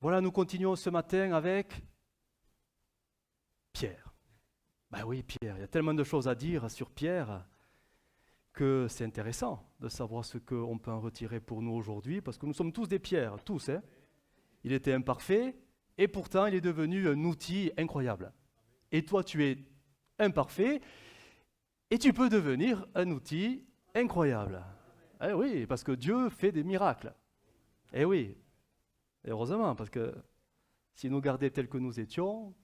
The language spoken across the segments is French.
Voilà, nous continuons ce matin avec Pierre. Ben oui, Pierre, il y a tellement de choses à dire sur Pierre que c'est intéressant de savoir ce qu'on peut en retirer pour nous aujourd'hui, parce que nous sommes tous des pierres, tous. Hein. Il était imparfait, et pourtant il est devenu un outil incroyable. Et toi, tu es imparfait, et tu peux devenir un outil incroyable. Eh oui, parce que Dieu fait des miracles. Eh oui, et heureusement, parce que si nous gardait tels que nous étions,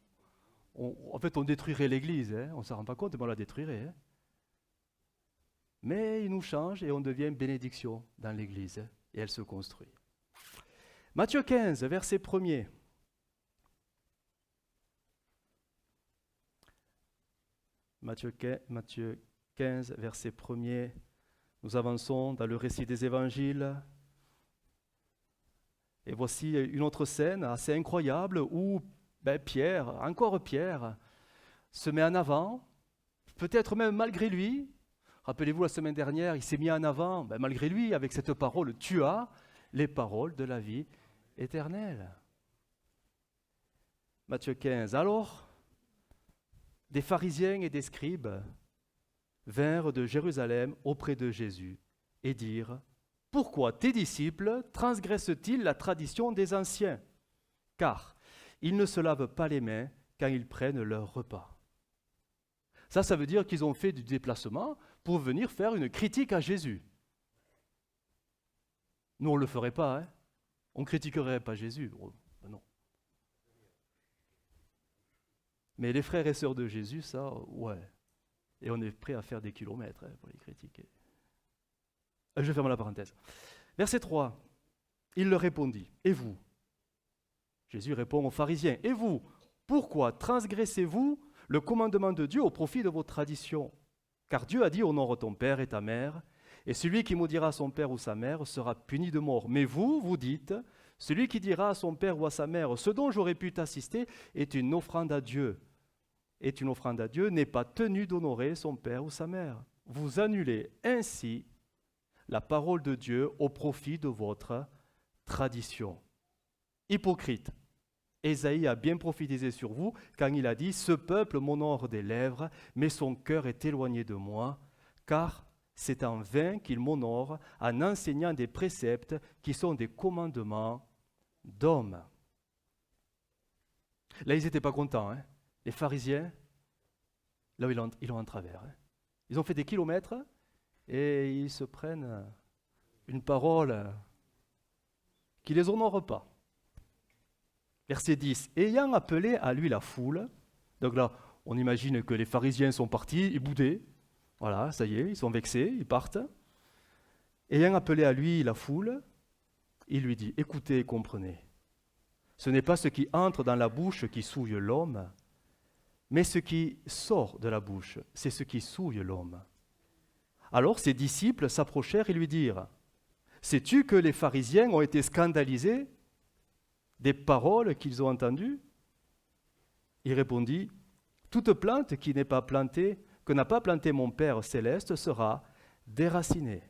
en fait, on détruirait l'Église. Hein. On ne s'en rend pas compte, mais on la détruirait. Hein. Mais il nous change et on devient une bénédiction dans l'Église. Hein, et elle se construit. Matthieu 15, verset 1er. Matthieu 15, verset 1er. Nous avançons dans le récit des évangiles. Et voici une autre scène assez incroyable où Pierre, encore Pierre, se met en avant, peut-être même malgré lui. Rappelez-vous, la semaine dernière, il s'est mis en avant, malgré lui, avec cette parole, tu as les paroles de la vie éternelle. Matthieu 15. Alors, des pharisiens et des scribes vinrent de Jérusalem auprès de Jésus et dirent, « Pourquoi tes disciples transgressent-ils la tradition des anciens ? Car ils ne se lavent pas les mains quand ils prennent leur repas. » Ça veut dire qu'ils ont fait du déplacement pour venir faire une critique à Jésus. Nous, on ne le ferait pas, hein. On ne critiquerait pas Jésus. Oh, non. Mais les frères et sœurs de Jésus, ça, ouais. Et on est prêt à faire des kilomètres pour les critiquer. Je ferme la parenthèse. Verset 3. Il leur répondit, « Et vous ?» Jésus répond aux pharisiens, « Et vous, pourquoi transgressez-vous le commandement de Dieu au profit de vos traditions ? Car Dieu a dit, honore ton père et ta mère, et celui qui maudira son père ou sa mère sera puni de mort. Mais vous, vous dites, celui qui dira à son père ou à sa mère, ce dont j'aurais pu t'assister est une offrande à Dieu. Est une offrande à Dieu, n'est pas tenu d'honorer son père ou sa mère. Vous annulez ainsi la parole de Dieu au profit de votre tradition. Hypocrite, Ésaïe a bien prophétisé sur vous quand il a dit « Ce peuple m'honore des lèvres, mais son cœur est éloigné de moi, car c'est en vain qu'il m'honore en enseignant des préceptes qui sont des commandements d'hommes. » Là, ils n'étaient pas contents. Hein. Les pharisiens, là, ils ont en travers. Hein. Ils ont fait des kilomètres et ils se prennent une parole qui ne les honore pas. Verset 10. Ayant appelé à lui la foule, donc là, on imagine que les pharisiens sont partis, ils boudaient. Voilà, ça y est, ils sont vexés, ils partent. Ayant appelé à lui la foule, il lui dit, écoutez et comprenez. Ce n'est pas ce qui entre dans la bouche qui souille l'homme, mais ce qui sort de la bouche, c'est ce qui souille l'homme. Alors ses disciples s'approchèrent et lui dirent, sais-tu que les pharisiens ont été scandalisés des paroles qu'ils ont entendues? Il répondit, toute plante qui n'est pas plantée, que n'a pas planté mon Père céleste, sera déracinée.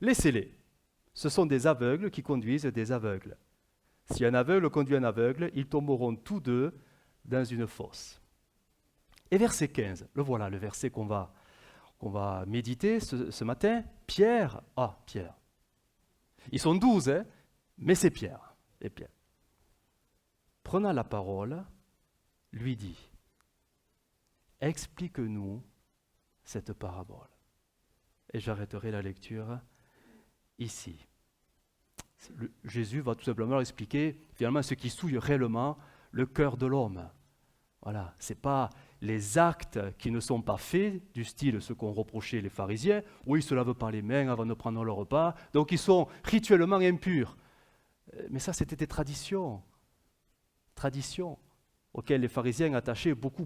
Laissez-les. Ce sont des aveugles qui conduisent des aveugles. Si un aveugle conduit un aveugle, ils tomberont tous deux dans une fosse. Et verset 15, le voilà, le verset qu'on va méditer ce matin. Pierre. Ils sont 12, hein, mais c'est Pierre. Et Pierre, prenant la parole, lui dit, explique-nous cette parabole. Et j'arrêterai la lecture ici. Jésus va tout simplement expliquer finalement ce qui souille réellement le cœur de l'homme. Voilà, ce n'est pas les actes qui ne sont pas faits, du style ce qu'ont reproché les pharisiens, où ils ne se lavent pas les mains avant de prendre leur repas, donc ils sont rituellement impurs. Mais ça, c'était des traditions auxquelles les pharisiens attachaient beaucoup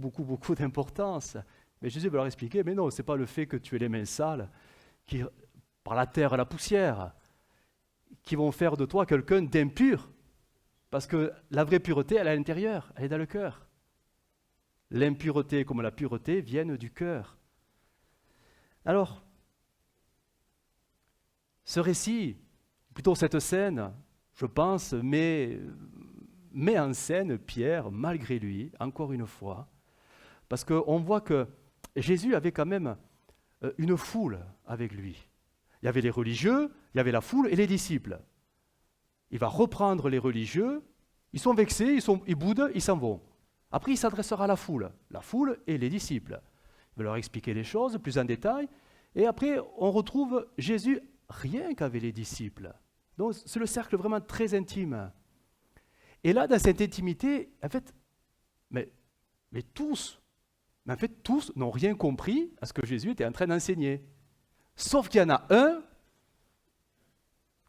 d'importance. Mais Jésus va leur expliquer, mais non, ce n'est pas le fait que tu aies les mains sales, qui, par la terre et la poussière, qui vont faire de toi quelqu'un d'impur. Parce que la vraie pureté, elle est à l'intérieur, elle est dans le cœur. L'impureté comme la pureté viennent du cœur. Alors, ce récit, plutôt cette scène, je pense, met met en scène Pierre, malgré lui, encore une fois, parce qu'on voit que Jésus avait quand même une foule avec lui. Il y avait les religieux, il y avait la foule et les disciples. Il va reprendre les religieux, ils sont vexés, ils boudent, ils s'en vont. Après, il s'adressera à la foule et les disciples. Il va leur expliquer les choses plus en détail. Et après, on retrouve Jésus rien qu'avec les disciples. Donc, c'est le cercle vraiment très intime. Et là, dans cette intimité, en fait, mais tous n'ont rien compris à ce que Jésus était en train d'enseigner. Sauf qu'il y en a un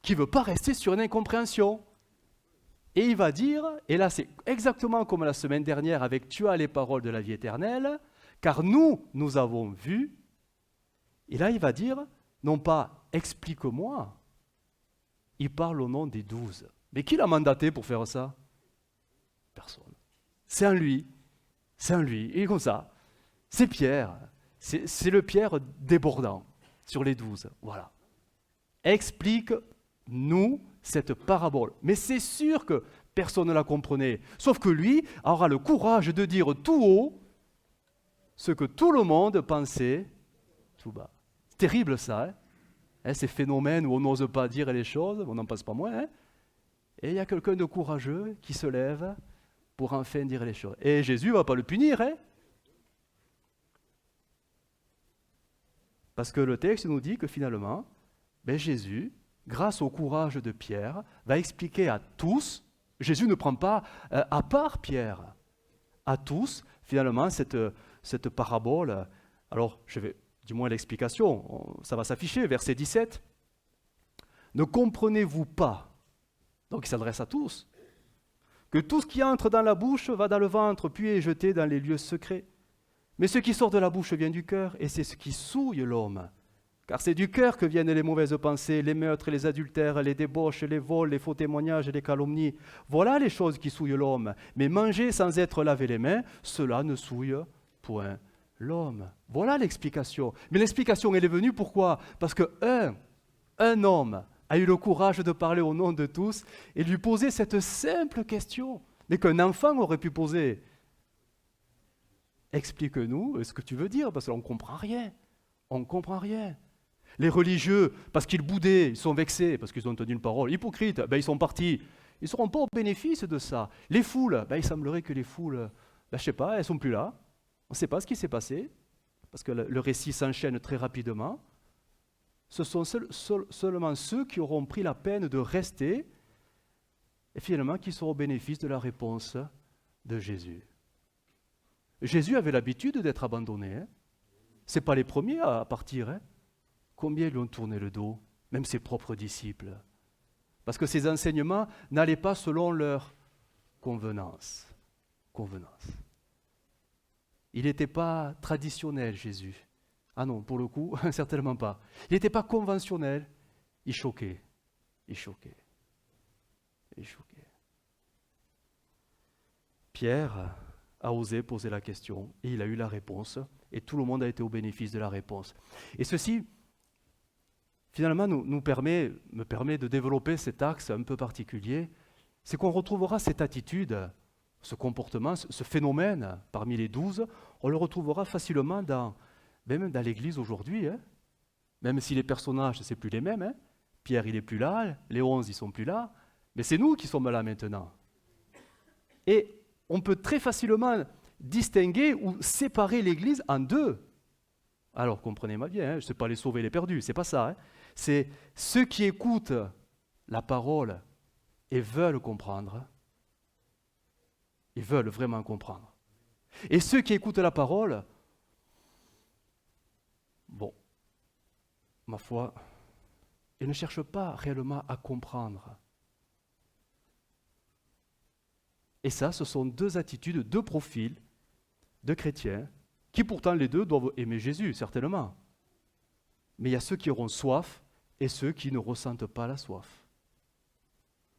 qui ne veut pas rester sur une incompréhension. Et il va dire, et là c'est exactement comme la semaine dernière avec Tu as les paroles de la vie éternelle, car nous avons vu. Et là il va dire, non pas explique-moi, il parle au nom des 12. Mais qui l'a mandaté pour faire ça? Personne. C'est en lui. Il est comme ça. C'est Pierre. C'est le Pierre débordant sur les 12. Voilà. Explique-nous cette parabole. Mais c'est sûr que personne ne la comprenait. Sauf que lui aura le courage de dire tout haut ce que tout le monde pensait tout bas. C'est terrible ça, ces phénomènes où on n'ose pas dire les choses, on n'en passe pas moins. Et il y a quelqu'un de courageux qui se lève pour enfin dire les choses. Et Jésus ne va pas le punir, parce que le texte nous dit que finalement, Jésus, grâce au courage de Pierre, va expliquer à tous, Jésus ne prend pas à part Pierre, à tous, finalement, cette parabole. Alors, je vais, du moins l'explication, ça va s'afficher, verset 17. Ne comprenez-vous pas, donc il s'adresse à tous, que tout ce qui entre dans la bouche va dans le ventre, puis est jeté dans les lieux secrets. Mais ce qui sort de la bouche vient du cœur, et c'est ce qui souille l'homme. Car c'est du cœur que viennent les mauvaises pensées, les meurtres, les adultères, les débauches, les vols, les faux témoignages et les calomnies. Voilà les choses qui souillent l'homme. Mais manger sans être lavé les mains, cela ne souille point l'homme. Voilà l'explication. Mais l'explication, elle est venue pourquoi? Parce qu'un homme a eu le courage de parler au nom de tous et lui poser cette simple question, mais qu'un enfant aurait pu poser. Explique-nous ce que tu veux dire, parce qu'on ne comprend rien. On ne comprend rien. Les religieux, parce qu'ils boudaient, ils sont vexés, parce qu'ils ont tenu une parole. Hypocrites, ils sont partis. Ils ne seront pas au bénéfice de ça. Les foules, il semblerait que les foules, je ne sais pas, elles ne sont plus là. On ne sait pas ce qui s'est passé, parce que le récit s'enchaîne très rapidement. Ce sont seulement ceux qui auront pris la peine de rester, et finalement qui seront au bénéfice de la réponse de Jésus. Jésus avait l'habitude d'être abandonné. Ce n'est pas les premiers à partir. Combien lui ont tourné le dos, même ses propres disciples, parce que ses enseignements n'allaient pas selon leur convenance. Il n'était pas traditionnel, Jésus. Ah non, pour le coup, certainement pas. Il n'était pas conventionnel. Il choquait. Pierre a osé poser la question et il a eu la réponse et tout le monde a été au bénéfice de la réponse. Et ceci, finalement, me permet de développer cet axe un peu particulier, c'est qu'on retrouvera cette attitude, ce comportement, ce phénomène parmi les 12, on le retrouvera facilement même dans l'Église aujourd'hui, même si les personnages, ce n'est plus les mêmes. Pierre, il n'est plus là, les 11, ils ne sont plus là, mais c'est nous qui sommes là maintenant. Et on peut très facilement distinguer ou séparer l'Église en deux. Alors, comprenez-moi bien, je ne sais pas les sauver les perdus, c'est pas ça. C'est ceux qui écoutent la parole et veulent comprendre. Ils veulent vraiment comprendre. Et ceux qui écoutent la parole, ma foi, ils ne cherchent pas réellement à comprendre. Et ça, ce sont deux attitudes, deux profils de chrétiens qui pourtant les deux doivent aimer Jésus, certainement. Mais il y a ceux qui auront soif et ceux qui ne ressentent pas la soif.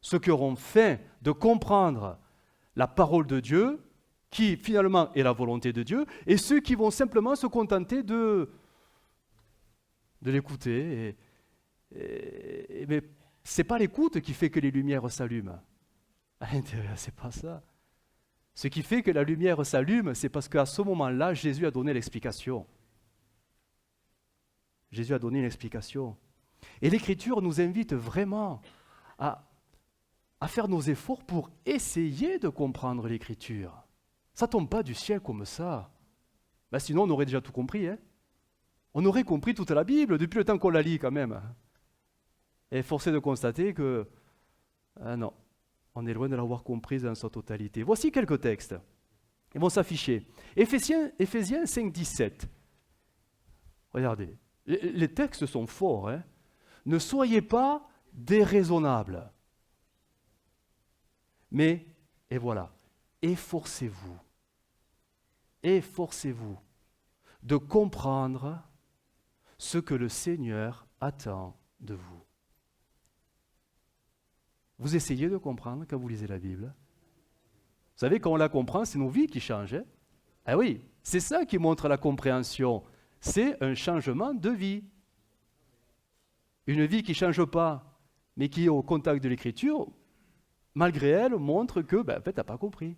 Ceux qui auront faim de comprendre la parole de Dieu, qui finalement est la volonté de Dieu, et ceux qui vont simplement se contenter de l'écouter. Mais ce n'est pas l'écoute qui fait que les lumières s'allument. À l'intérieur, c'est pas ça. Ce qui fait que la lumière s'allume, c'est parce qu'à ce moment-là, Jésus a donné l'explication. Jésus a donné une explication. Et l'Écriture nous invite vraiment à faire nos efforts pour essayer de comprendre l'Écriture. Ça ne tombe pas du ciel comme ça. Ben sinon, on aurait déjà tout compris. Hein. On aurait compris toute la Bible depuis le temps qu'on la lit quand même. Et force est de constater que, non, on est loin de l'avoir comprise dans sa totalité. Voici quelques textes. Ils vont s'afficher. Éphésiens 5, 17. Regardez, les textes sont forts. Hein. Ne soyez pas déraisonnables. Mais, et voilà, efforcez-vous de comprendre ce que le Seigneur attend de vous. Vous essayez de comprendre quand vous lisez la Bible. Vous savez, quand on la comprend, c'est nos vies qui changent. Hein? Ah oui, c'est ça qui montre la compréhension. C'est un changement de vie. Une vie qui ne change pas, mais qui est au contact de l'Écriture, malgré elle, montre que, en fait, tu n'as pas compris.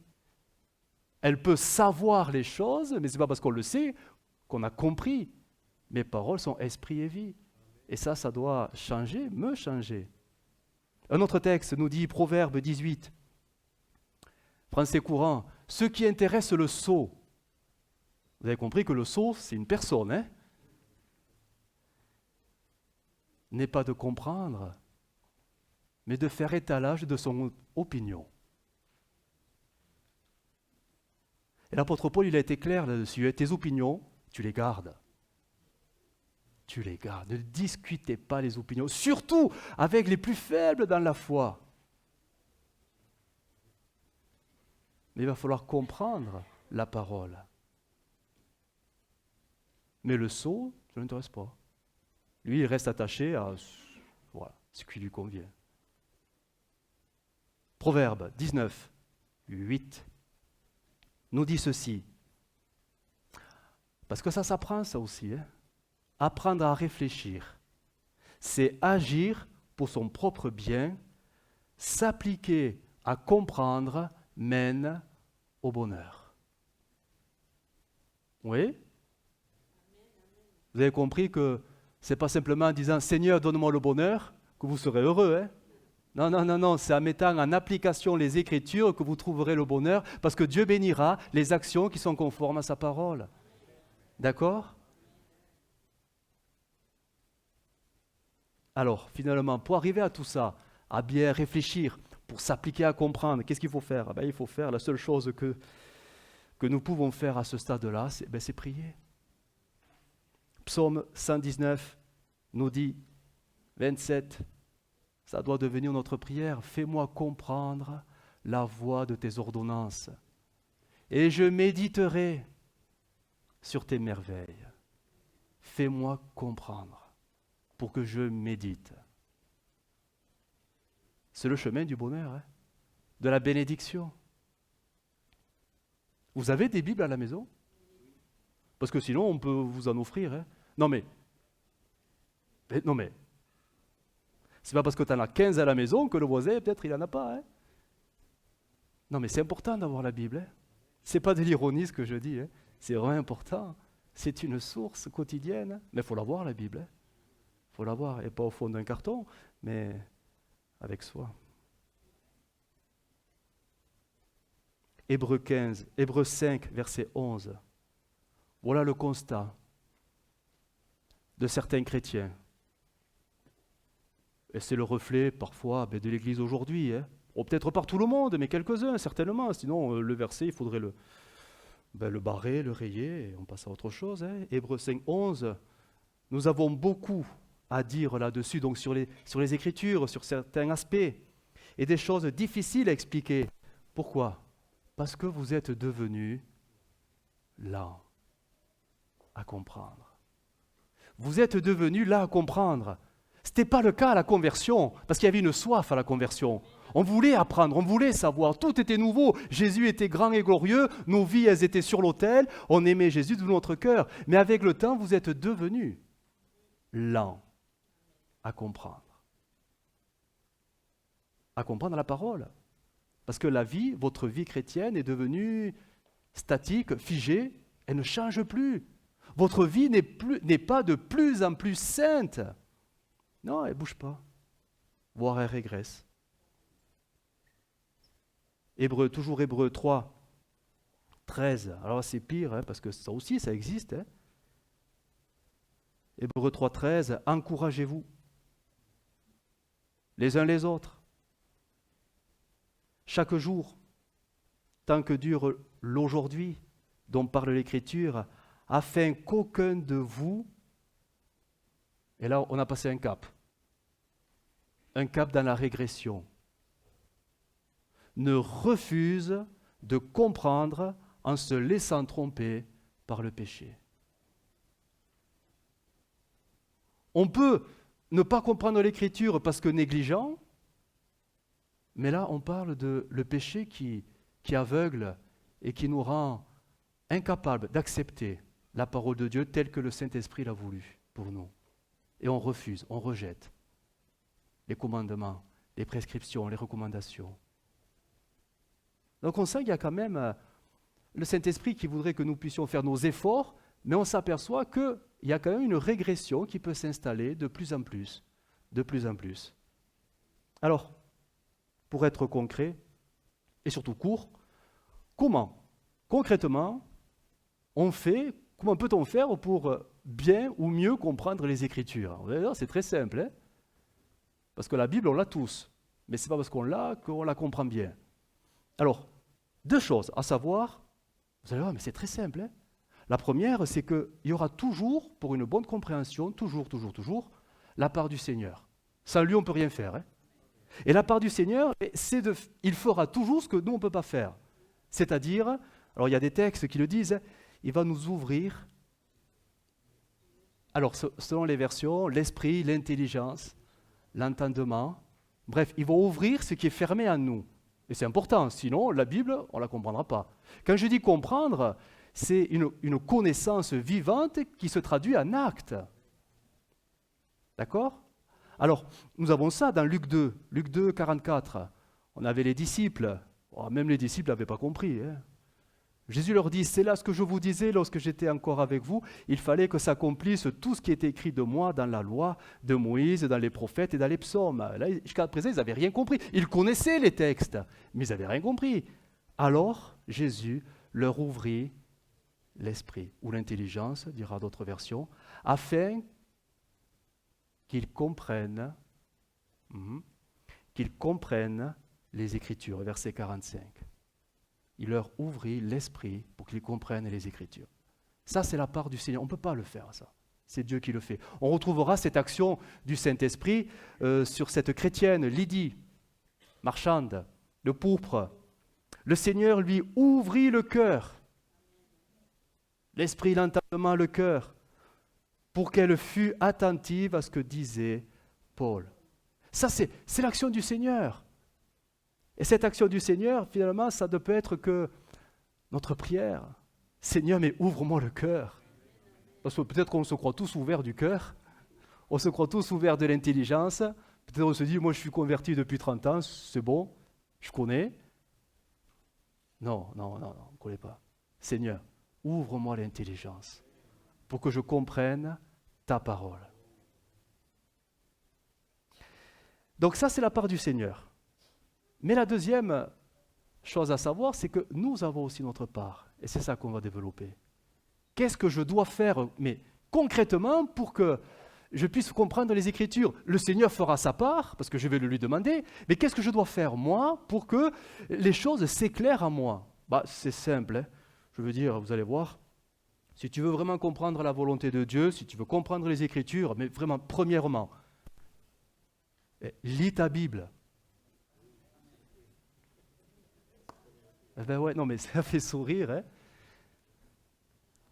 Elle peut savoir les choses, mais ce n'est pas parce qu'on le sait qu'on a compris. Mes paroles sont esprit et vie. Et ça doit changer, me changer. Un autre texte nous dit, Proverbe 18, français courant, ce qui intéresse le sot. Vous avez compris que le sot, c'est une personne, hein? N'est pas de comprendre, mais de faire étalage de son opinion. Et l'apôtre Paul, il a été clair là-dessus. Tes opinions, tu les gardes. Tu les gardes. Ne discutez pas les opinions, surtout avec les plus faibles dans la foi. Mais il va falloir comprendre la parole. Mais le sot, ça ne l'intéresse pas. Lui, il reste attaché à ce qui lui convient. Proverbe 19, 8 nous dit ceci. Parce que ça s'apprend, ça aussi. Hein? Apprendre à réfléchir, c'est agir pour son propre bien, s'appliquer à comprendre mène au bonheur. Oui? Vous avez compris que ce n'est pas simplement en disant « Seigneur, donne-moi le bonheur » que vous serez heureux. Hein? Non, c'est en mettant en application les Écritures que vous trouverez le bonheur, parce que Dieu bénira les actions qui sont conformes à sa parole. D'accord? Alors, finalement, pour arriver à tout ça, à bien réfléchir, pour s'appliquer à comprendre, qu'est-ce qu'il faut faire? Il faut faire la seule chose que nous pouvons faire à ce stade-là, c'est prier. Psaume 119 nous dit, 27, ça doit devenir notre prière. Fais-moi comprendre la voie de tes ordonnances, et je méditerai sur tes merveilles. Fais-moi comprendre pour que je médite. C'est le chemin du bonheur, hein, de la bénédiction. Vous avez des Bibles à la maison? Parce que sinon, on peut vous en offrir. Hein. Non mais, c'est pas parce que tu en as 15 à la maison que le voisin, peut-être, il n'en a pas. Hein. Non mais c'est important d'avoir la Bible. Hein. C'est pas de l'ironie ce que je dis. Hein. C'est vraiment important. C'est une source quotidienne. Mais il faut l'avoir, la Bible. Il faut l'avoir, et pas au fond d'un carton, mais avec soi. Hébreux 5, verset 11. Voilà le constat de certains chrétiens. Et c'est le reflet parfois de l'Église aujourd'hui. Hein. Ou peut-être par tout le monde, mais quelques-uns certainement. Sinon, le verset, il faudrait le barrer, le rayer, et on passe à autre chose. Hein. Hébreux 5, 11. Nous avons beaucoup à dire là-dessus, donc sur les Écritures, sur certains aspects, et des choses difficiles à expliquer. Pourquoi? Parce que vous êtes devenus lents à comprendre. Vous êtes devenus là à comprendre. Ce n'était pas le cas à la conversion, parce qu'il y avait une soif à la conversion. On voulait apprendre, on voulait savoir, tout était nouveau. Jésus était grand et glorieux, nos vies, elles étaient sur l'autel, on aimait Jésus de notre cœur. Mais avec le temps, vous êtes devenus lents à comprendre. À comprendre la parole. Parce que la vie, votre vie chrétienne est devenue statique, figée, elle ne change plus. Votre vie n'est pas de plus en plus sainte. Non, elle ne bouge pas. Voire elle régresse. Toujours Hébreux 3, 13. Alors c'est pire, hein, parce que ça aussi, ça existe. Hein. Hébreux 3, 13. Encouragez-vous les uns les autres, chaque jour, tant que dure l'aujourd'hui, dont parle l'Écriture, afin qu'aucun de vous, et là on a passé un cap dans la régression, ne refuse de comprendre en se laissant tromper par le péché. On peut ne pas comprendre l'Écriture parce que négligent, mais là on parle de le péché qui aveugle et qui nous rend incapables d'accepter la parole de Dieu telle que le Saint-Esprit l'a voulu pour nous. Et on refuse, on rejette les commandements, les prescriptions, les recommandations. Donc on sent qu'il y a quand même le Saint-Esprit qui voudrait que nous puissions faire nos efforts, mais on s'aperçoit qu'il y a quand même une régression qui peut s'installer de plus en plus, de plus en plus. Alors, pour être concret, et surtout court, comment, concrètement, comment peut-on faire pour bien ou mieux comprendre les Écritures? Vous allez voir, c'est très simple, hein, parce que la Bible, on l'a tous, mais ce n'est pas parce qu'on l'a qu'on la comprend bien. Alors, 2 choses, à savoir, vous allez voir, mais c'est très simple. Hein. La première, c'est qu'il y aura toujours, pour une bonne compréhension, toujours, la part du Seigneur. Sans lui, on ne peut rien faire. Hein. Et la part du Seigneur, il fera toujours ce que nous, on ne peut pas faire. C'est-à-dire, alors il y a des textes qui le disent, il va nous ouvrir, alors selon les versions, l'esprit, l'intelligence, l'entendement, bref, il va ouvrir ce qui est fermé en nous. Et c'est important, sinon la Bible, on ne la comprendra pas. Quand je dis comprendre, c'est une connaissance vivante qui se traduit en acte. D'accord ? Alors, nous avons ça dans Luc 2, 44. On avait les disciples, même les disciples n'avaient pas compris. Hein. Jésus leur dit, c'est là ce que je vous disais lorsque j'étais encore avec vous, il fallait que s'accomplisse tout ce qui est écrit de moi dans la loi de Moïse, dans les prophètes et dans les psaumes. Là, jusqu'à présent, ils n'avaient rien compris. Ils connaissaient les textes, mais ils n'avaient rien compris. Alors, Jésus leur ouvrit l'esprit, ou l'intelligence, dira d'autres versions, afin qu'ils comprennent les Écritures. Verset 45. Il leur ouvrit l'esprit pour qu'ils comprennent les Écritures. Ça, c'est la part du Seigneur. On ne peut pas le faire, ça. C'est Dieu qui le fait. On retrouvera cette action du Saint-Esprit sur cette chrétienne, Lydie, marchande, de pourpre. Le Seigneur lui ouvrit le cœur, l'esprit, l'entendement, le cœur, pour qu'elle fût attentive à ce que disait Paul. Ça, c'est l'action du Seigneur. Et cette action du Seigneur, finalement, ça ne peut être que notre prière. Seigneur, mais ouvre-moi le cœur. Parce que peut-être qu'on se croit tous ouverts du cœur, on se croit tous ouverts de l'intelligence, peut-être on se dit, moi je suis converti depuis 30 ans, c'est bon, je connais. Non, on ne connaît pas. Seigneur, ouvre-moi l'intelligence pour que je comprenne ta parole. Donc ça, c'est la part du Seigneur. Mais la deuxième chose à savoir, c'est que nous avons aussi notre part. Et c'est ça qu'on va développer. Qu'est-ce que je dois faire, mais concrètement, pour que je puisse comprendre les Écritures? Le Seigneur fera sa part, parce que je vais le lui demander, mais qu'est-ce que je dois faire, moi, pour que les choses s'éclairent à moi? C'est simple, hein. Je veux dire, vous allez voir, si tu veux vraiment comprendre la volonté de Dieu, si tu veux comprendre les Écritures, mais vraiment, premièrement, lis ta Bible. Ouais, non, mais ça fait sourire, hein.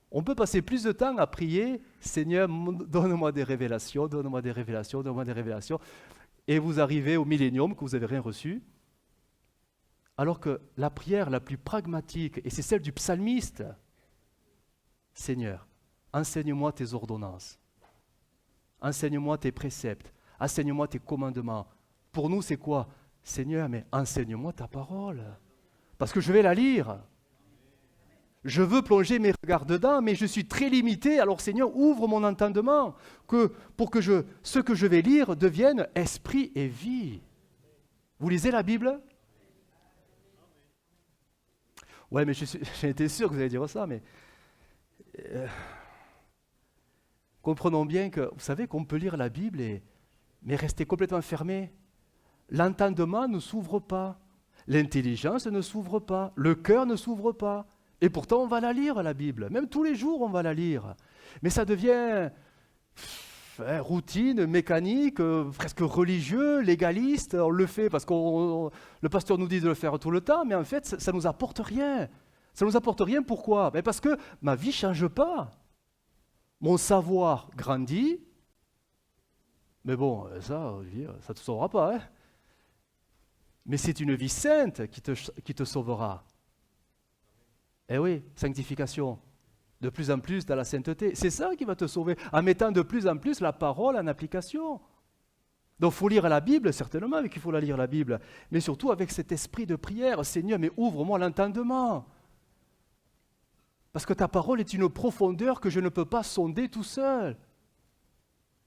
On peut passer plus de temps à prier, Seigneur, donne-moi des révélations, donne-moi des révélations, donne-moi des révélations, et vous arrivez au millénium que vous n'avez rien reçu, alors que la prière la plus pragmatique, et c'est celle du psalmiste, Seigneur, enseigne-moi tes ordonnances, enseigne-moi tes préceptes, enseigne-moi tes commandements. Pour nous, c'est quoi? Seigneur, mais enseigne-moi ta parole, parce que je vais la lire. Je veux plonger mes regards dedans, mais je suis très limité. Alors Seigneur, ouvre mon entendement pour que ce que je vais lire devienne esprit et vie. Vous lisez la Bible? Ouais, mais j'ai été sûr que vous allez dire ça, mais comprenons bien que, vous savez qu'on peut lire la Bible, mais rester complètement fermé. L'entendement ne s'ouvre pas, l'intelligence ne s'ouvre pas, le cœur ne s'ouvre pas. Et pourtant, on va la lire, la Bible. Même tous les jours, on va la lire. Mais ça devient routine, mécanique, presque religieux, légaliste. On le fait parce que le pasteur nous dit de le faire tout le temps, mais en fait, ça ne nous apporte rien. Ça ne nous apporte rien, pourquoi? Parce que ma vie ne change pas. Mon savoir grandit, mais bon, ça, Olivier, ça ne te sauvera pas. Hein? Mais c'est une vie sainte qui te sauvera. Eh oui, sanctification. De plus en plus dans la sainteté. C'est ça qui va te sauver, en mettant de plus en plus la parole en application. Donc il faut lire la Bible, certainement, mais qu'il faut la lire la Bible, mais surtout avec cet esprit de prière. Seigneur, mais ouvre-moi l'entendement. Parce que ta parole est une profondeur que je ne peux pas sonder tout seul.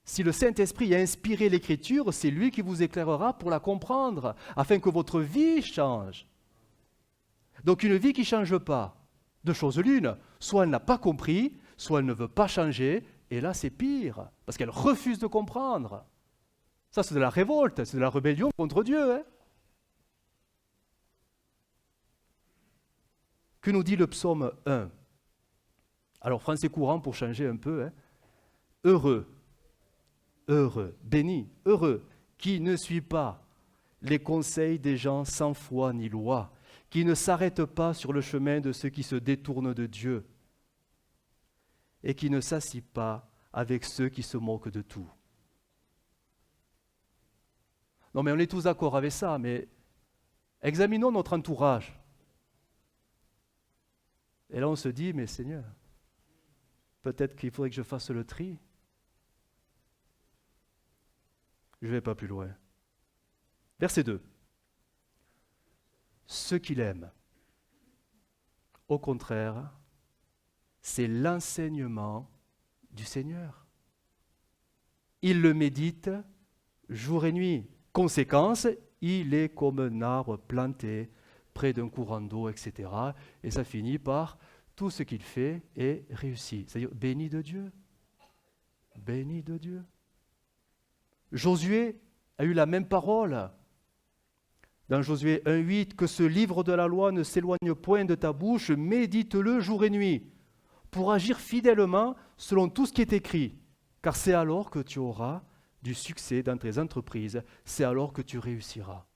Si le Saint-Esprit a inspiré l'Écriture, c'est lui qui vous éclairera pour la comprendre, afin que votre vie change. Donc une vie qui ne change pas, deux choses l'une, soit elle n'a pas compris, soit elle ne veut pas changer, et là c'est pire, parce qu'elle refuse de comprendre. Ça c'est de la révolte, c'est de la rébellion contre Dieu. Hein? Que nous dit le psaume 1? Alors français courant pour changer un peu. Hein? Heureux, béni, heureux, qui ne suit pas les conseils des gens sans foi ni loi, qui ne s'arrête pas sur le chemin de ceux qui se détournent de Dieu et qui ne s'assit pas avec ceux qui se moquent de tout. Non mais on est tous d'accord avec ça, mais examinons notre entourage. Et là on se dit, mais Seigneur, peut-être qu'il faudrait que je fasse le tri. Je ne vais pas plus loin. Verset 2. Ce qu'il aime, au contraire, c'est l'enseignement du Seigneur. Il le médite jour et nuit. Conséquence, il est comme un arbre planté près d'un courant d'eau, etc. Et ça finit par tout ce qu'il fait est réussi. C'est-à-dire béni de Dieu. Béni de Dieu. Josué a eu la même parole. Dans Josué 1,8, que ce livre de la loi ne s'éloigne point de ta bouche, médite-le jour et nuit, pour agir fidèlement selon tout ce qui est écrit, car c'est alors que tu auras du succès dans tes entreprises, c'est alors que tu réussiras.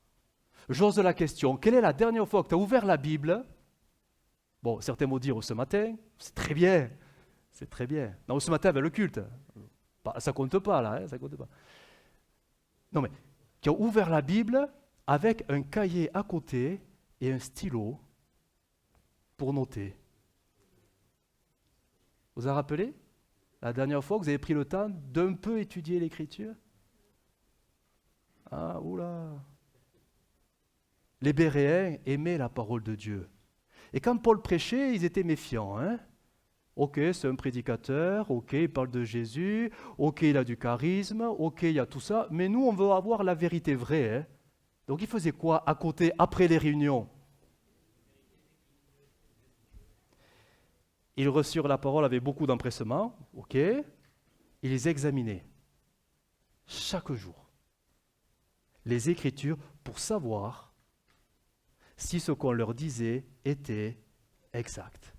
J'ose la question, quelle est la dernière fois que tu as ouvert la Bible? Bon, certains vont dire ce matin, c'est très bien, c'est très bien. Non, ce matin avec le culte, ça compte pas là, hein, ça compte pas. Non mais, qui a ouvert la Bible avec un cahier à côté et un stylo pour noter. Vous vous rappelez la dernière fois que vous avez pris le temps d'un peu étudier l'Écriture? Ah, oula! Les Béréens aimaient la parole de Dieu. Et quand Paul prêchait, ils étaient méfiants. Hein? Ok, c'est un prédicateur, ok, il parle de Jésus, ok, il a du charisme, ok, il y a tout ça, mais nous, on veut avoir la vérité vraie. Hein? Donc il faisait quoi à côté, après les réunions? Ils reçurent la parole avec beaucoup d'empressement, ok, ils les examinaient chaque jour, les Écritures, pour savoir si ce qu'on leur disait était exact.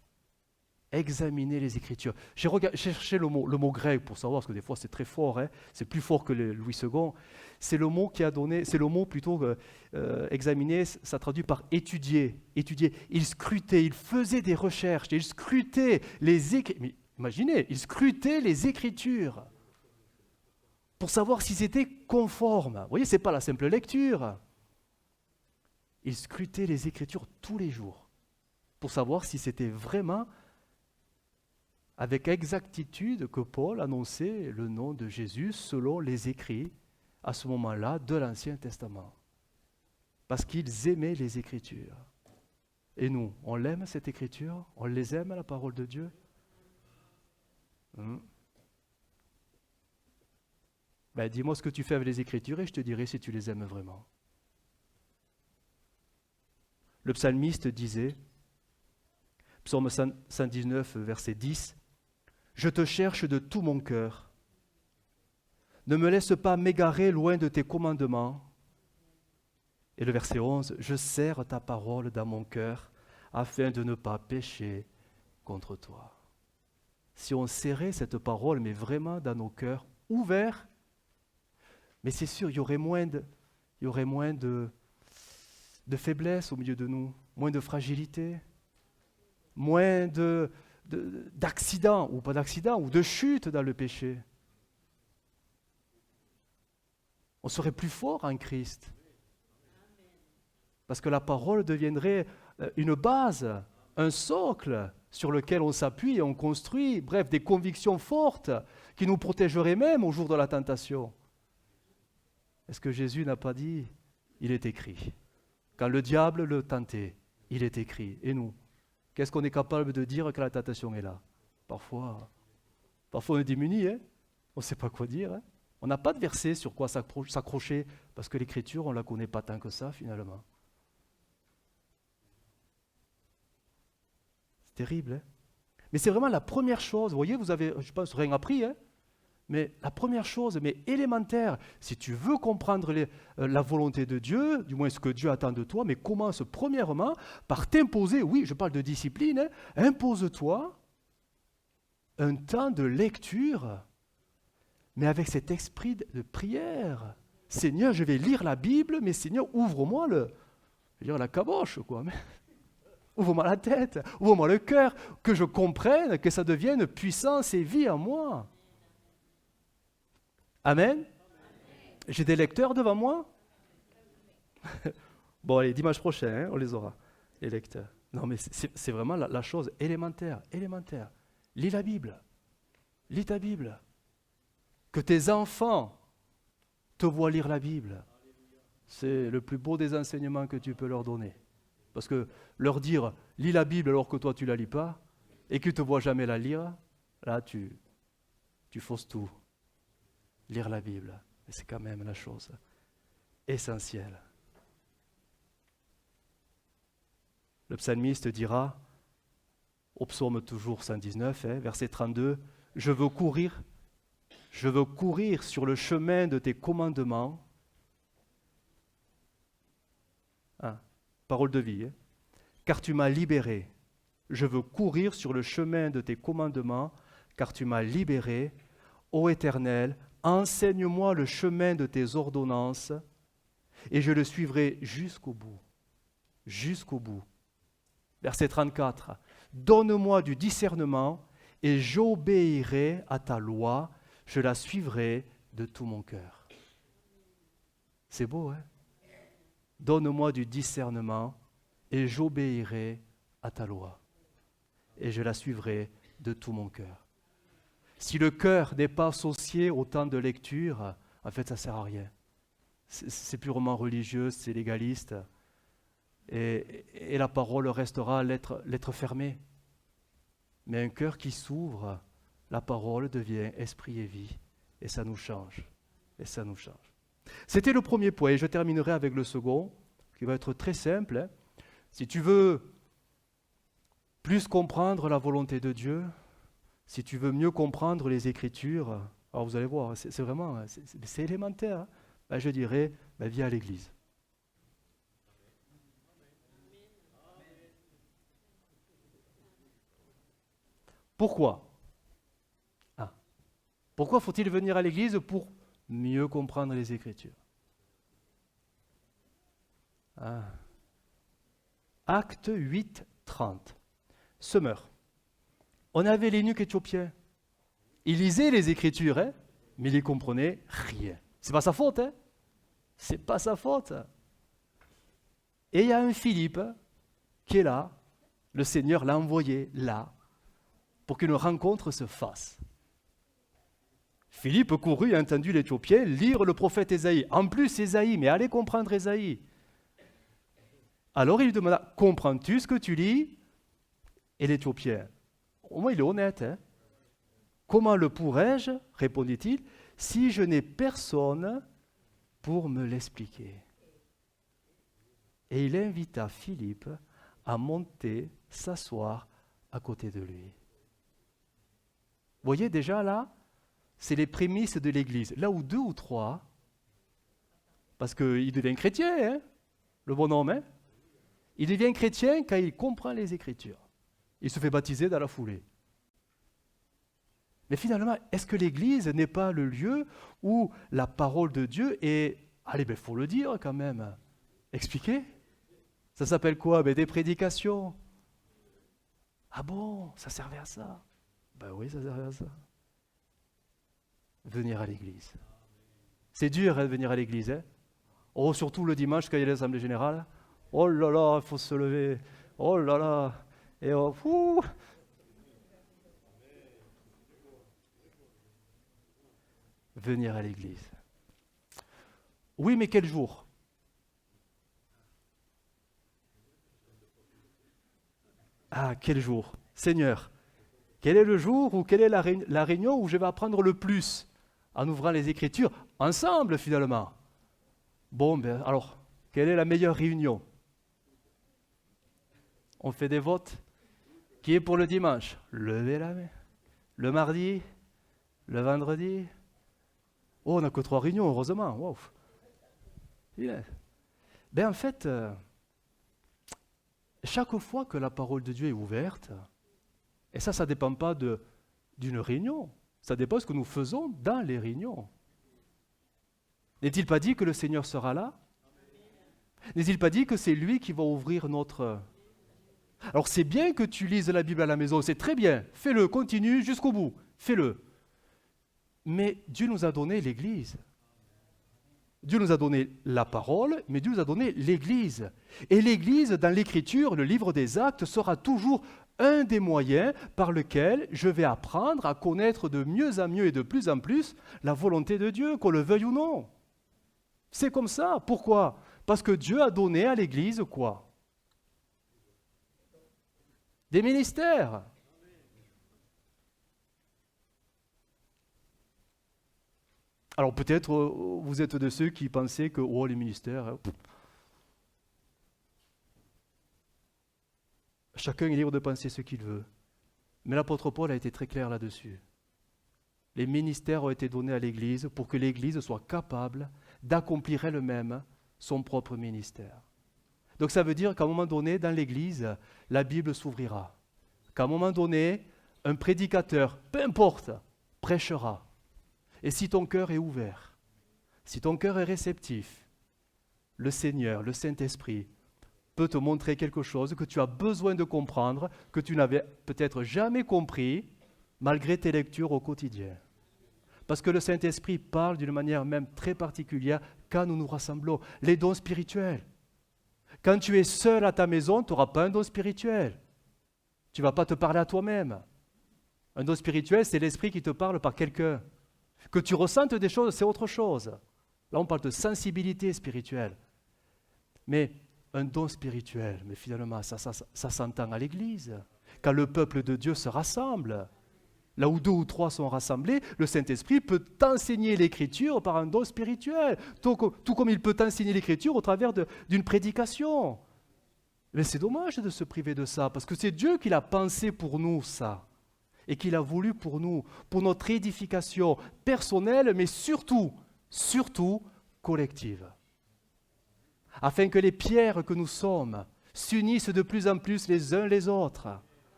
Examiner les Écritures. J'ai cherché le mot grec pour savoir, parce que des fois c'est très fort, hein, c'est plus fort que le Louis II. C'est le mot qui a donné, c'est le mot plutôt examiner, ça traduit par étudier. Étudier. Il scrutait, il faisait des recherches, il scrutait les Écritures. Imaginez, il scrutait les Écritures pour savoir si c'était conforme. Vous voyez, c'est pas la simple lecture. Il scrutait les Écritures tous les jours pour savoir si c'était vraiment avec exactitude que Paul annonçait le nom de Jésus selon les écrits à ce moment-là de l'Ancien Testament. parce qu'ils aimaient les Écritures. Et nous, on l'aime cette Écriture? On les aime, la parole de Dieu? Ben, dis-moi ce que tu fais avec les Écritures et je te dirai si tu les aimes vraiment. Le psalmiste disait, psaume 119, verset 10, « Je te cherche de tout mon cœur. Ne me laisse pas m'égarer loin de tes commandements. » Et le verset 11, « Je serre ta parole dans mon cœur afin de ne pas pécher contre toi. » Si on serrait cette parole, mais vraiment dans nos cœurs ouverts, mais c'est sûr, il y aurait moins de faiblesse au milieu de nous, moins de fragilité, moins d'accidents, ou pas d'accidents, ou de chutes dans le péché. On serait plus fort en Christ. Parce que la parole deviendrait une base, un socle sur lequel on s'appuie et on construit, bref, des convictions fortes qui nous protégeraient même au jour de la tentation. Est-ce que Jésus n'a pas dit « Il est écrit ». Quand le diable le tentait, il est écrit. Et nous, qu'est-ce qu'on est capable de dire quand la tentation est là? Parfois on est démuni, hein? On ne sait pas quoi dire. Hein? On n'a pas de verset sur quoi s'accrocher, parce que l'Écriture, on ne la connaît pas tant que ça, finalement. C'est terrible. Hein? Mais c'est vraiment la première chose. Vous voyez, vous avez, je pense, rien appris, hein? Mais la première chose, mais élémentaire, si tu veux comprendre la volonté de Dieu, du moins ce que Dieu attend de toi, mais commence premièrement par t'imposer, oui, je parle de discipline, hein, impose-toi un temps de lecture, mais avec cet esprit de prière. Seigneur, je vais lire la Bible, mais Seigneur, ouvre-moi la caboche, quoi. Ouvre-moi la tête, ouvre-moi le cœur, que je comprenne, que ça devienne puissance et vie en moi. Amen. J'ai des lecteurs devant moi? Bon, allez, dimanche prochain, hein, on les aura, les lecteurs. Non, mais c'est vraiment la chose élémentaire. Lis la Bible. Lis ta Bible. Que tes enfants te voient lire la Bible. C'est le plus beau des enseignements que tu peux leur donner. Parce que leur dire, lis la Bible alors que toi tu ne la lis pas, et qu'ils ne te voient jamais la lire, là tu fausses tout. Lire la Bible, c'est quand même la chose essentielle. Le psalmiste dira, au psaume toujours 119, verset 32, « Je veux courir sur le chemin de tes commandements. » Parole de vie. Car tu m'as libéré. Je veux courir sur le chemin de tes commandements, car tu m'as libéré. Ô Éternel, enseigne-moi le chemin de tes ordonnances, et je le suivrai jusqu'au bout. Jusqu'au bout. Verset 34. Donne-moi du discernement, et j'obéirai à ta loi, je la suivrai de tout mon cœur. C'est beau, hein? Donne-moi du discernement, et j'obéirai à ta loi, et je la suivrai de tout mon cœur. Si le cœur n'est pas associé au temps de lecture, en fait, ça ne sert à rien. C'est purement religieux, c'est légaliste. Et la parole restera lettre fermée. Mais un cœur qui s'ouvre, la parole devient esprit et vie. Et ça nous change. C'était le premier point. Et je terminerai avec le second, qui va être très simple. Hein. Si tu veux plus comprendre la volonté de Dieu, si tu veux mieux comprendre les Écritures, alors vous allez voir, c'est vraiment, c'est élémentaire. Hein. Ben je dirais, viens à l'église. Pourquoi? Pourquoi faut-il venir à l'église? Pour mieux comprendre les Écritures. Acte 8, 30. Semeur. On avait l'eunuque éthiopien. Il lisait les Écritures, hein, mais il n'y comprenait rien. C'est pas sa faute, hein? C'est pas sa faute. Et il y a un Philippe qui est là. Le Seigneur l'a envoyé là pour qu'une rencontre se fasse. Philippe courut et entendit l'Éthiopien lire le prophète Ésaïe. En plus, Ésaïe, mais allez comprendre Ésaïe. Alors il lui demanda, comprends-tu ce que tu lis? Et l'Éthiopien, au moins il est honnête, hein? Comment le pourrais-je, répondit-il, si je n'ai personne pour me l'expliquer? Et il invita Philippe à monter, s'asseoir à côté de lui. Vous voyez déjà là, c'est les prémices de l'Église. Là où 2 ou 3, parce qu'il devient chrétien, hein, le bonhomme, hein, il devient chrétien quand il comprend les Écritures. Il se fait baptiser dans la foulée. Mais finalement, est-ce que l'Église n'est pas le lieu où la parole de Dieu est, allez, il faut le dire quand même, expliquée? Ça s'appelle quoi? Des prédications. Ah bon, ça servait à ça? Ben oui, ça servait à ça. Venir à l'église. C'est dur, hein, de venir à l'église. Hein? Oh, surtout le dimanche quand il y a l'assemblée générale. Oh là là, il faut se lever. Oh là là. Et oh, fou. Venir à l'église. Oui, mais quel jour? Ah, quel jour? Seigneur, quel est le jour ou quelle est la réunion où je vais apprendre le plus en ouvrant les Écritures, ensemble finalement? Bon, ben alors, quelle est la meilleure réunion? On fait des votes. Qui est pour le dimanche? Levez la main. Le mardi? Le vendredi? Oh, on n'a que 3 réunions, heureusement. Wow. Yeah. Ben en fait, chaque fois que la parole de Dieu est ouverte, et ça ne dépend pas d'une réunion, ça dépend de ce que nous faisons dans les réunions. N'est-il pas dit que le Seigneur sera là? N'est-il pas dit que c'est lui qui va ouvrir notre... Alors c'est bien que tu lises la Bible à la maison, c'est très bien, fais-le, continue jusqu'au bout, fais-le. Mais Dieu nous a donné l'Église. Dieu nous a donné la parole, mais Dieu nous a donné l'Église. Et l'Église, dans l'Écriture, le livre des Actes, sera toujours un des moyens par lequel je vais apprendre à connaître de mieux en mieux et de plus en plus la volonté de Dieu, qu'on le veuille ou non. C'est comme ça. Pourquoi? Parce que Dieu a donné à l'Église quoi? Des ministères. Alors peut-être vous êtes de ceux qui pensaient que les ministères, chacun est libre de penser ce qu'il veut. Mais l'apôtre Paul a été très clair là-dessus. Les ministères ont été donnés à l'Église pour que l'Église soit capable d'accomplir elle-même son propre ministère. Donc ça veut dire qu'à un moment donné, dans l'Église, la Bible s'ouvrira. Qu'à un moment donné, un prédicateur, peu importe, prêchera. Et si ton cœur est ouvert, si ton cœur est réceptif, le Seigneur, le Saint-Esprit, peut te montrer quelque chose que tu as besoin de comprendre, que tu n'avais peut-être jamais compris, malgré tes lectures au quotidien. Parce que le Saint-Esprit parle d'une manière même très particulière quand nous nous rassemblons. Les dons spirituels. Quand tu es seul à ta maison, tu n'auras pas un don spirituel. Tu ne vas pas te parler à toi-même. Un don spirituel, c'est l'Esprit qui te parle par quelqu'un. Que tu ressentes des choses, c'est autre chose. Là, on parle de sensibilité spirituelle. Mais un don spirituel, mais finalement, ça s'entend à l'Église. Quand le peuple de Dieu se rassemble, là où 2 ou 3 sont rassemblés, le Saint-Esprit peut t'enseigner l'Écriture par un don spirituel, tout comme il peut t'enseigner l'Écriture au travers d'une prédication. Mais c'est dommage de se priver de ça, parce que c'est Dieu qui l'a pensé pour nous, ça. Et qu'il a voulu pour nous, pour notre édification personnelle, mais surtout collective. Afin que les pierres que nous sommes s'unissent de plus en plus les uns les autres.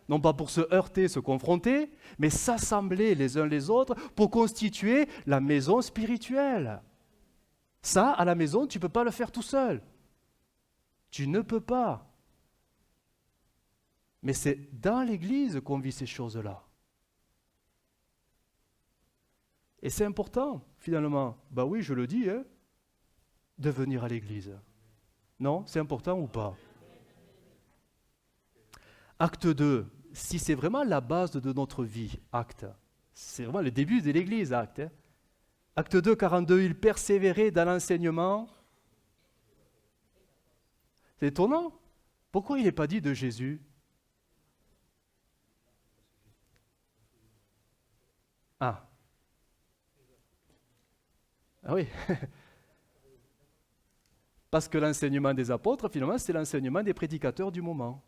Non pas pour se heurter, se confronter, mais s'assembler les uns les autres pour constituer la maison spirituelle. Ça, à la maison, tu ne peux pas le faire tout seul. Tu ne peux pas. Mais c'est dans l'Église qu'on vit ces choses-là. Et c'est important, finalement, bah oui, je le dis, hein, de venir à l'Église. Non, c'est important ou pas? Acte 2, si c'est vraiment la base de notre vie, Acte, c'est vraiment le début de l'Église, Acte. Hein. Acte 2, 42, il persévérait dans l'enseignement. C'est étonnant. Pourquoi il n'est pas dit de Jésus? Ah, ah oui. Parce que l'enseignement des apôtres, finalement, c'est l'enseignement des prédicateurs du moment.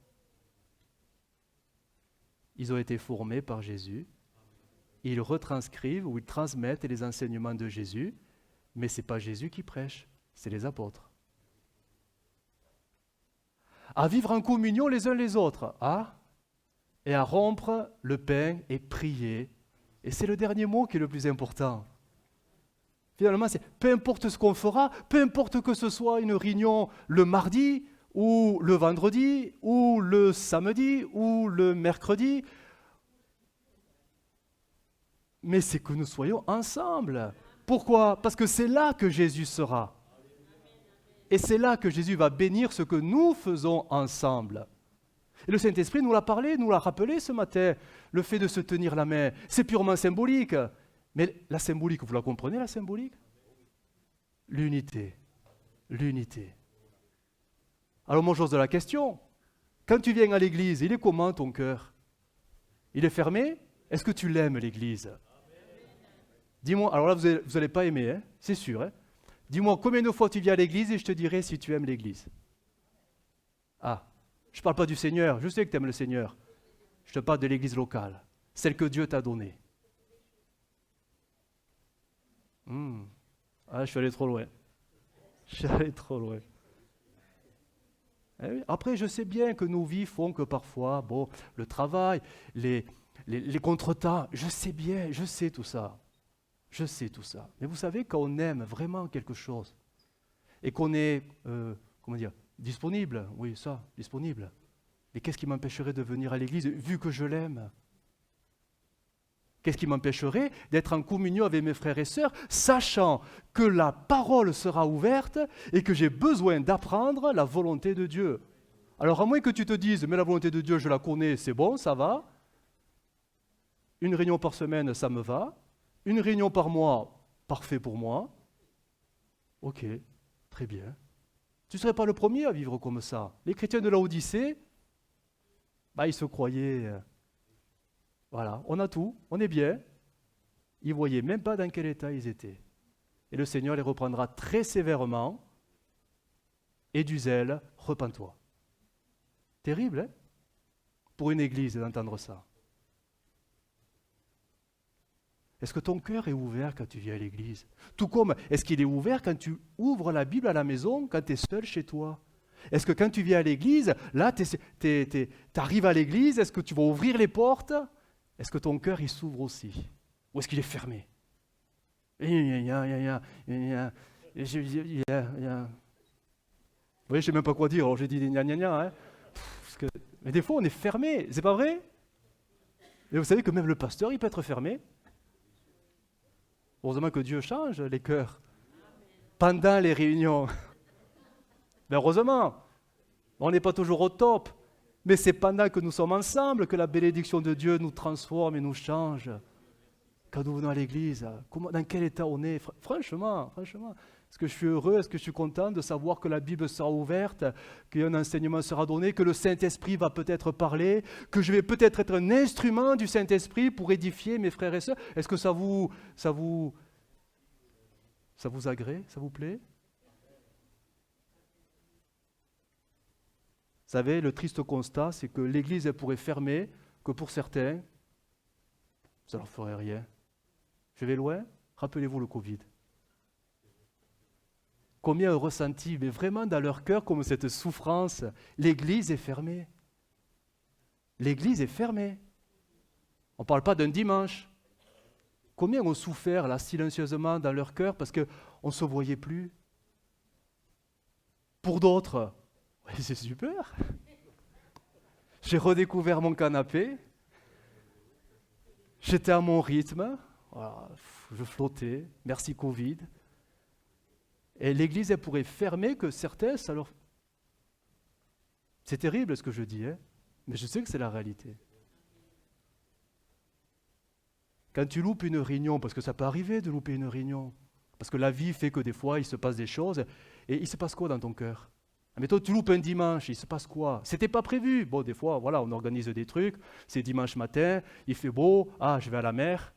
Ils ont été formés par Jésus. Ils retranscrivent ou ils transmettent les enseignements de Jésus, mais ce n'est pas Jésus qui prêche, c'est les apôtres. À vivre en communion les uns les autres, et à rompre le pain et prier. Et c'est le dernier mot qui est le plus important. Finalement, c'est peu importe ce qu'on fera, peu importe que ce soit une réunion le mardi, ou le vendredi, ou le samedi, ou le mercredi, mais c'est que nous soyons ensemble. Pourquoi? Parce que c'est là que Jésus sera. Et c'est là que Jésus va bénir ce que nous faisons ensemble. Et le Saint-Esprit nous l'a parlé, nous l'a rappelé ce matin. Le fait de se tenir la main, c'est purement symbolique. Mais la symbolique, vous la comprenez, la symbolique? L'unité. L'unité. Alors moi, j'ose la question. Quand tu viens à l'église, il est comment ton cœur? Il est fermé? Est-ce que tu l'aimes, l'église? Dis-moi, alors là, vous n'allez pas aimer, hein? C'est sûr. Hein? Dis-moi combien de fois tu viens à l'église et je te dirai si tu aimes l'église. Ah, je ne parle pas du Seigneur, je sais que tu aimes le Seigneur. Je te parle de l'église locale, celle que Dieu t'a donnée. Ah, je suis allé trop loin. Je suis allé trop loin. Eh oui. Après, je sais bien que nos vies font que parfois, bon, le travail, les contretemps, je sais bien, je sais tout ça. Je sais tout ça. Mais vous savez, quand on aime vraiment quelque chose et qu'on est, disponible, oui, ça, disponible. Mais qu'est-ce qui m'empêcherait de venir à l'église vu que je l'aime? Qu'est-ce qui m'empêcherait d'être en communion avec mes frères et sœurs, sachant que la parole sera ouverte et que j'ai besoin d'apprendre la volonté de Dieu? Alors, à moins que tu te dises, mais la volonté de Dieu, je la connais, c'est bon, ça va. Une réunion par semaine, ça me va. Une réunion par mois, parfait pour moi. Ok, très bien. Tu ne serais pas le premier à vivre comme ça. Les chrétiens de Laodicée, ils se croyaient, voilà, on a tout, on est bien. Ils ne voyaient même pas dans quel état ils étaient. Et le Seigneur les reprendra très sévèrement. Et du zèle, repens-toi. Terrible, hein? Pour une église d'entendre ça. Est-ce que ton cœur est ouvert quand tu viens à l'église? Tout comme, est-ce qu'il est ouvert quand tu ouvres la Bible à la maison, quand tu es seul chez toi? Est-ce que quand tu viens à l'église, là, tu arrives à l'église, est-ce que tu vas ouvrir les portes? Est-ce que ton cœur, il s'ouvre aussi? Ou est-ce qu'il est fermé? Vous voyez, je ne sais même pas quoi dire, alors j'ai dit gna gna gna. Hein? Mais des fois, on est fermé, c'est pas vrai? Et vous savez que même le pasteur, il peut être fermé. Heureusement que Dieu change les cœurs pendant les réunions. Mais heureusement, on n'est pas toujours au top, mais c'est pendant que nous sommes ensemble que la bénédiction de Dieu nous transforme et nous change. Quand nous venons à l'église, dans quel état on est? Franchement, est-ce que je suis heureux, est-ce que je suis content de savoir que la Bible sera ouverte, qu'un enseignement sera donné, que le Saint-Esprit va peut-être parler, que je vais peut-être être un instrument du Saint-Esprit pour édifier mes frères et sœurs? Est-ce que ça vous agrée, ça vous plaît? Vous savez, le triste constat, c'est que l'Église elle pourrait fermer, que pour certains, ça ne leur ferait rien. Je vais loin? Rappelez-vous le Covid. Combien ont ressenti, mais vraiment dans leur cœur, comme cette souffrance? L'Église est fermée. L'Église est fermée. On ne parle pas d'un dimanche. Combien ont souffert là silencieusement dans leur cœur parce qu'on ne se voyait plus? Pour d'autres, oui, c'est super. J'ai redécouvert mon canapé. J'étais à mon rythme. Voilà, je flottais. Merci Covid. Et l'Église, elle pourrait fermer que certains, ça leur... C'est terrible ce que je dis, hein, mais je sais que c'est la réalité. Quand tu loupes une réunion, parce que ça peut arriver de louper une réunion, parce que la vie fait que des fois, il se passe des choses, et il se passe quoi dans ton cœur? Mais toi, tu loupes un dimanche, il se passe quoi? C'était pas prévu. Bon, des fois, voilà, on organise des trucs. C'est dimanche matin, il fait beau. Ah, je vais à la mer.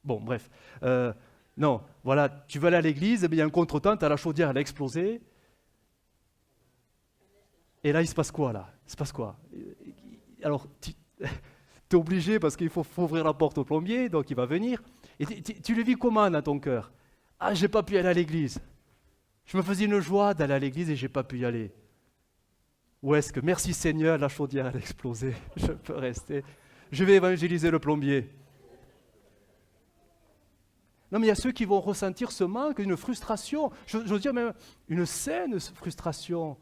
Bon, bref. Non, voilà, tu vas aller à l'église, il y a un contretemps, tu as la chaudière, elle a explosé. Et là, il se passe quoi, là? Il se passe quoi? Alors, tu es obligé parce qu'il faut ouvrir la porte au plombier, donc il va venir. Et tu le vis comment dans ton cœur? Ah, j'ai pas pu aller à l'église. Je me faisais une joie d'aller à l'église et j'ai pas pu y aller. Ou est-ce que, merci Seigneur, la chaudière elle a explosé, je peux rester. Je vais évangéliser le plombier. Non, mais il y a ceux qui vont ressentir ce manque, une frustration. J'ose dire même une saine frustration.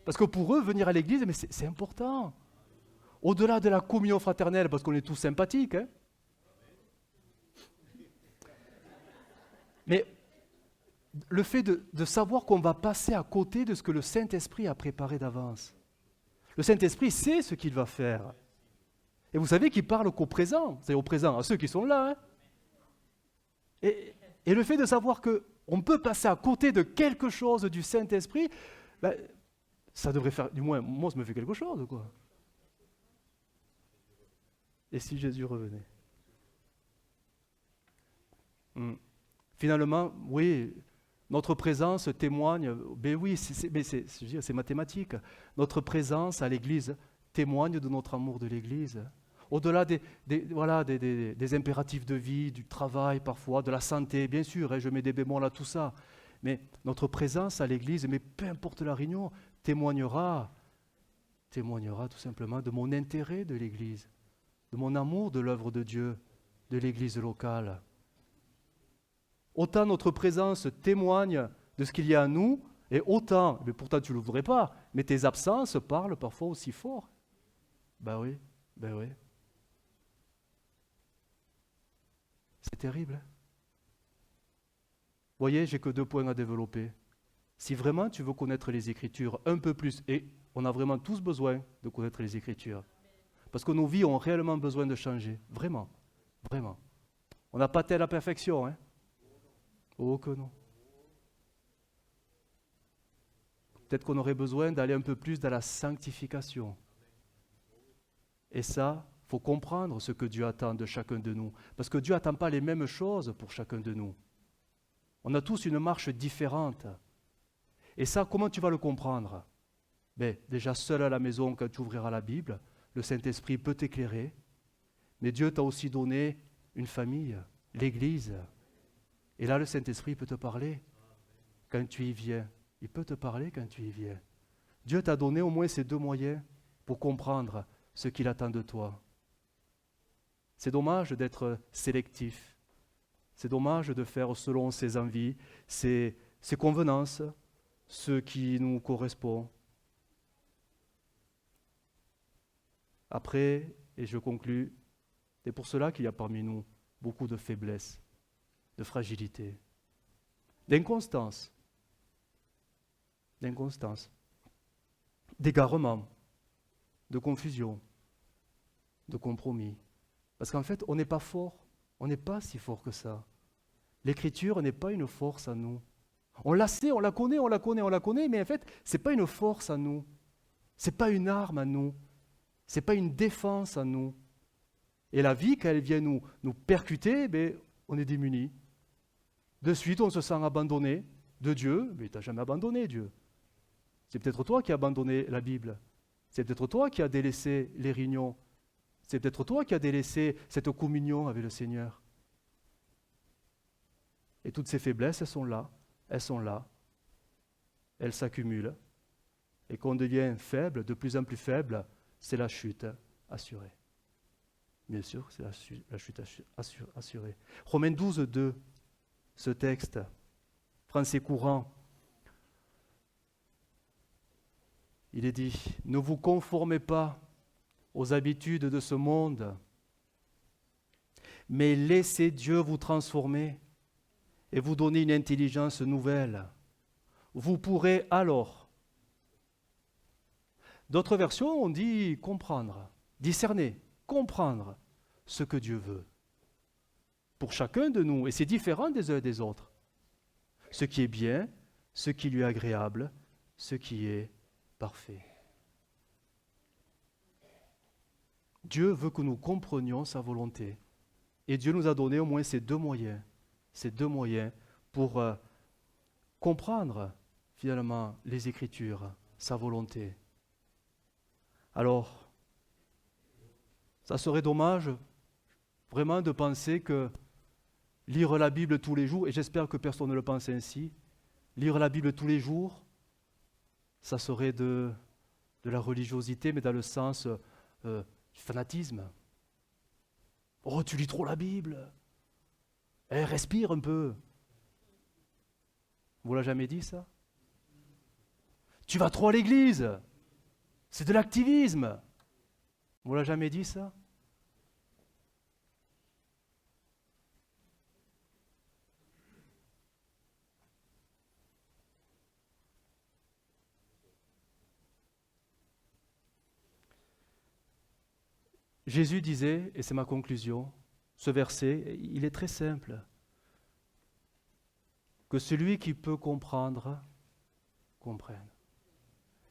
Parce que pour eux, venir à l'église, mais c'est important. Au-delà de la communion fraternelle, parce qu'on est tous sympathiques. Hein. Mais le fait de savoir qu'on va passer à côté de ce que le Saint-Esprit a préparé d'avance. Le Saint-Esprit sait ce qu'il va faire. Et vous savez qu'il parle qu'au présent, c'est au présent, à ceux qui sont là. Hein. Et le fait de savoir qu'on peut passer à côté de quelque chose du Saint-Esprit, ben, ça devrait faire, du moins, moi, ça me fait quelque chose, quoi. Et si Jésus revenait? Finalement, oui, notre présence témoigne, ben oui, c'est mathématique. Notre présence à l'Église témoigne de notre amour de l'Église. Au-delà des impératifs de vie, du travail parfois, de la santé, bien sûr, hein, je mets des bémols à tout ça. Mais notre présence à l'Église, mais peu importe la réunion, témoignera tout simplement de mon intérêt de l'Église, de mon amour de l'œuvre de Dieu, de l'Église locale. Autant notre présence témoigne de ce qu'il y a à nous, et autant, mais pourtant tu ne le voudrais pas, mais tes absences parlent parfois aussi fort. Ben oui. C'est terrible. Hein. Vous voyez, j'ai que 2 points à développer. Si vraiment tu veux connaître les Écritures un peu plus, et on a vraiment tous besoin de connaître les Écritures, parce que nos vies ont réellement besoin de changer, vraiment. On n'a pas telle la perfection, hein? Oh que non. Peut-être qu'on aurait besoin d'aller un peu plus dans la sanctification. Et ça, il faut comprendre ce que Dieu attend de chacun de nous. Parce que Dieu n'attend pas les mêmes choses pour chacun de nous. On a tous une marche différente. Et ça, comment tu vas le comprendre? Déjà, seul à la maison, quand tu ouvriras la Bible, le Saint-Esprit peut t'éclairer. Mais Dieu t'a aussi donné une famille, l'Église. Et là, le Saint-Esprit peut te parler quand tu y viens. Il peut te parler quand tu y viens. Dieu t'a donné au moins ces 2 moyens pour comprendre ce qu'il attend de toi. C'est dommage d'être sélectif. C'est dommage de faire selon ses envies, ses convenances, ce qui nous correspond. Après, et je conclus, c'est pour cela qu'il y a parmi nous beaucoup de faiblesses, de fragilité, d'inconstance, d'égarement, de confusion, de compromis. Parce qu'en fait, on n'est pas fort, on n'est pas si fort que ça. L'écriture n'est pas une force à nous. On la sait, on la connaît, mais en fait, ce n'est pas une force à nous. Ce n'est pas une arme à nous. Ce n'est pas une défense à nous. Et la vie, quand elle vient nous percuter, on est démunis. De suite, on se sent abandonné de Dieu, mais tu n'as jamais abandonné Dieu. C'est peut-être toi qui as abandonné la Bible. C'est peut-être toi qui as délaissé les réunions. C'est peut-être toi qui as délaissé cette communion avec le Seigneur. Et toutes ces faiblesses, elles sont là. Elles s'accumulent. Et quand on devient faible, de plus en plus faible, c'est la chute assurée. Bien sûr, c'est la chute assurée. Romains 12, 2, ce texte, français courant, il est dit, ne vous conformez pas aux habitudes de ce monde, mais laissez Dieu vous transformer et vous donner une intelligence nouvelle. Vous pourrez alors. D'autres versions ont dit comprendre, discerner, comprendre ce que Dieu veut. Pour chacun de nous, et c'est différent des uns et des autres. Ce qui est bien, ce qui lui est agréable, ce qui est parfait. Dieu veut que nous comprenions sa volonté. Et Dieu nous a donné au moins ces deux moyens pour comprendre finalement les Écritures, sa volonté. Alors, ça serait dommage vraiment de penser que lire la Bible tous les jours, et j'espère que personne ne le pense ainsi, lire la Bible tous les jours, ça serait de la religiosité, mais dans le sens du fanatisme. Oh, tu lis trop la Bible. Respire un peu. On vous l'a jamais dit ça? Tu vas trop à l'église. C'est de l'activisme. On vous l'a jamais dit ça? Jésus disait, et c'est ma conclusion, ce verset, il est très simple, que celui qui peut comprendre, comprenne.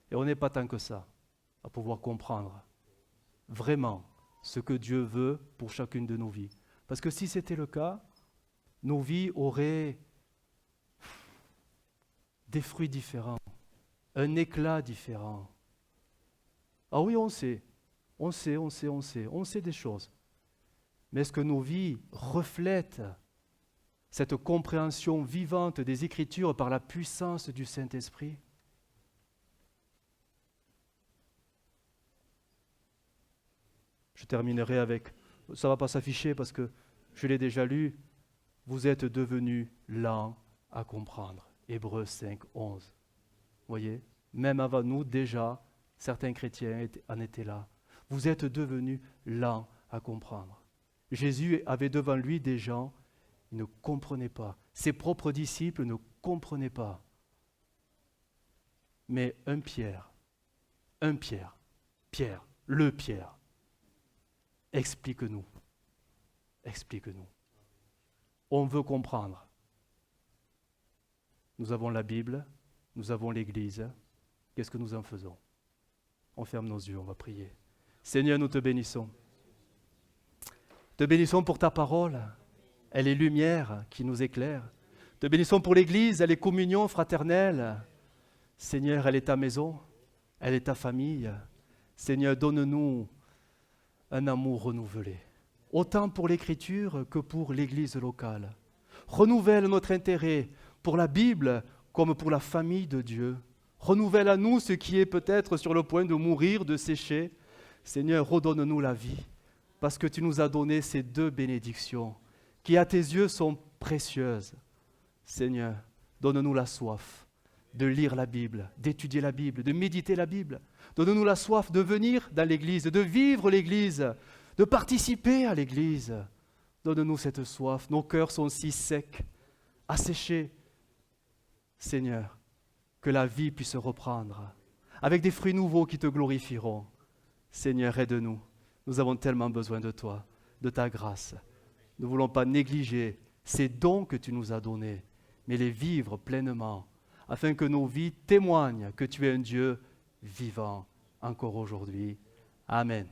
Et on n'est pas tant que ça, à pouvoir comprendre vraiment ce que Dieu veut pour chacune de nos vies. Parce que si c'était le cas, nos vies auraient des fruits différents, un éclat différent. Ah oui, on sait des choses. Mais est-ce que nos vies reflètent cette compréhension vivante des Écritures par la puissance du Saint-Esprit? Je terminerai avec, ça ne va pas s'afficher parce que je l'ai déjà lu, vous êtes devenus lents à comprendre. Hébreux 5, 11. Vous voyez, même avant nous, déjà, certains chrétiens en étaient là. Vous êtes devenus lents à comprendre. Jésus avait devant lui des gens, ils ne comprenaient pas. Ses propres disciples ne comprenaient pas. Mais Pierre, explique-nous. On veut comprendre. Nous avons la Bible, nous avons l'Église. Qu'est-ce que nous en faisons? On ferme nos yeux, on va prier. Seigneur, nous te bénissons. Te bénissons pour ta parole. Elle est lumière qui nous éclaire. Te bénissons pour l'Église, elle est communion fraternelle. Seigneur, elle est ta maison, elle est ta famille. Seigneur, donne-nous un amour renouvelé, autant pour l'Écriture que pour l'Église locale. Renouvelle notre intérêt pour la Bible comme pour la famille de Dieu. Renouvelle à nous ce qui est peut-être sur le point de mourir, de sécher. Seigneur, redonne-nous la vie, parce que tu nous as donné ces deux bénédictions, qui à tes yeux sont précieuses. Seigneur, donne-nous la soif de lire la Bible, d'étudier la Bible, de méditer la Bible. Donne-nous la soif de venir dans l'Église, de vivre l'Église, de participer à l'Église. Donne-nous cette soif. Nos cœurs sont si secs, asséchés. Seigneur, que la vie puisse reprendre, avec des fruits nouveaux qui te glorifieront. Seigneur, aide-nous. Nous avons tellement besoin de toi, de ta grâce. Nous ne voulons pas négliger ces dons que tu nous as donnés, mais les vivre pleinement, afin que nos vies témoignent que tu es un Dieu vivant encore aujourd'hui. Amen.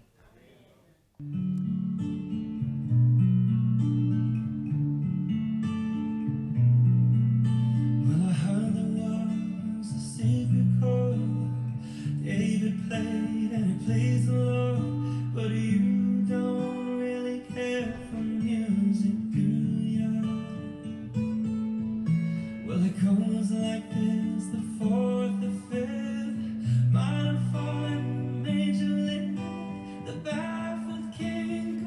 Well, I heard there was a Savior called. David played and he plays the Lord, but you don't really care for music, do ya? Well, it goes like this: the fourth, the fifth, minor fall, major lift, the baffled king.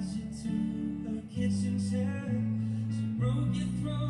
ties you to a kitchen chair. She broke your throat